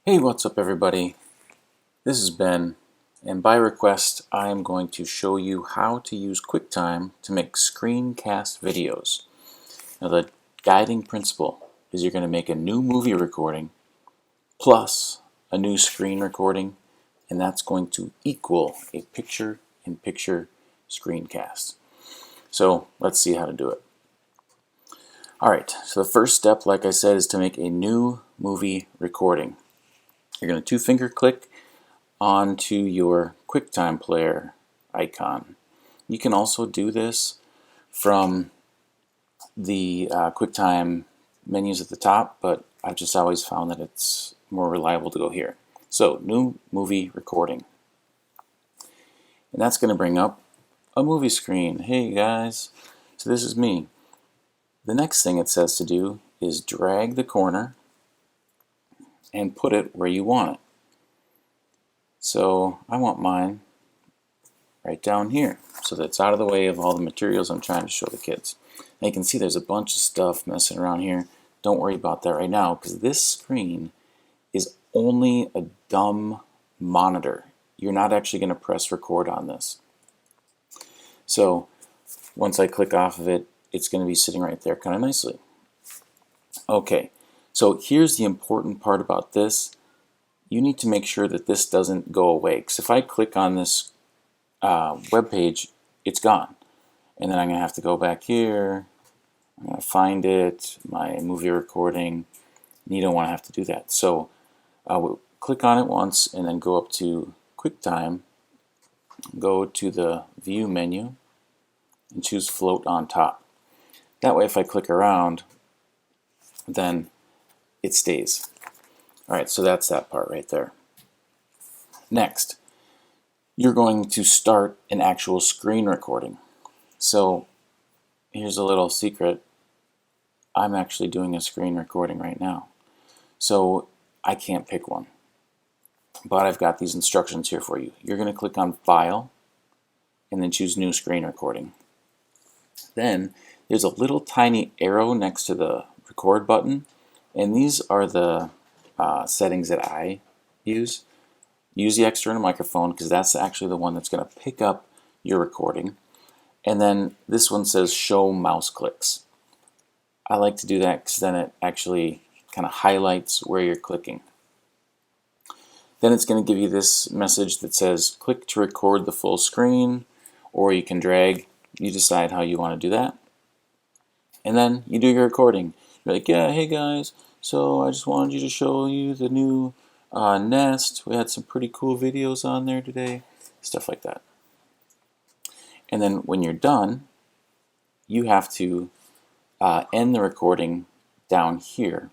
Hey, what's up everybody? This is Ben, and by request I am going to show you how to use QuickTime to make screencast videos. Now the guiding principle is you're going to make a new movie recording plus a new screen recording, and that's going to equal a picture-in-picture screencast. So let's see how to do it. Alright, so the first step, like I said, is to make a new movie recording. You're going to two-finger click onto your QuickTime player icon. You can also do this from the QuickTime menus at the top, but I've just always found that it's more reliable to go here. So, new movie recording. And that's going to bring up a movie screen. Hey guys, so this is me. The next thing it says to do is drag the corner and put it where you want it. So I want mine right down here so that it's out of the way of all the materials I'm trying to show the kids. And you can see there's a bunch of stuff messing around here. Don't worry about that right now because this screen is only a dumb monitor. You're not actually going to press record on this. So once I click off of it, it's going to be sitting right there kind of nicely. Okay. So here's the important part about this. You need to make sure that this doesn't go away. Because if I click on this web page, it's gone. And then I'm going to have to go back here. I'm going to find it, my movie recording. And you don't want to have to do that. So we'll click on it once and then go up to QuickTime. Go to the View menu and choose Float on Top. That way if I click around, then it stays. Alright, so that's that part right there. Next, you're going to start an actual screen recording. So here's a little secret. I'm actually doing a screen recording right now. So I can't pick one. But I've got these instructions here for you. You're going to click on File and then choose New Screen Recording. Then there's a little tiny arrow next to the record button, and these are the settings that I use. Use the external microphone because that's actually the one that's going to pick up your recording. And then this one says show mouse clicks. I like to do that because then it actually kind of highlights where you're clicking. Then it's going to give you this message that says click to record the full screen, or you can drag. You decide how you want to do that. And then you do your recording. You're like, yeah, hey guys, so I just wanted you to show you the new Nest. We had some pretty cool videos on there today. Stuff like that. And then when you're done, you have to end the recording down here.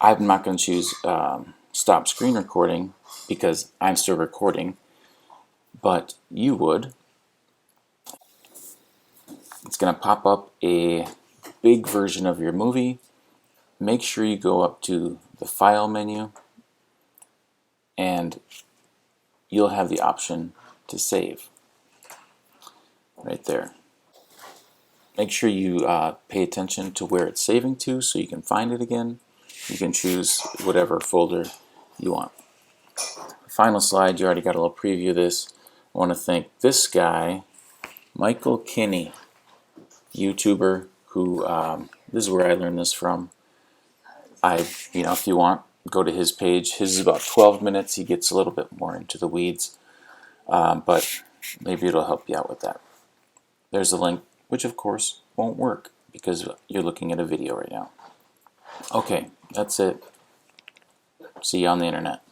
I'm not going to choose stop screen recording because I'm still recording, but you would. It's going to pop up a big version of your movie. Make sure you go up to the File menu and you'll have the option to save right there. Make sure you pay attention to where it's saving to so you can find it again. You can choose whatever folder you want. Final slide, you already got a little preview of this. I want to thank this guy, Michael Kinney, YouTuber, who this is where I learned this from. If you want, go to his page. His is about 12 minutes. He gets a little bit more into the weeds, but maybe it'll help you out with that. There's a link, which of course won't work because you're looking at a video right now. Okay, that's it. See you on the internet.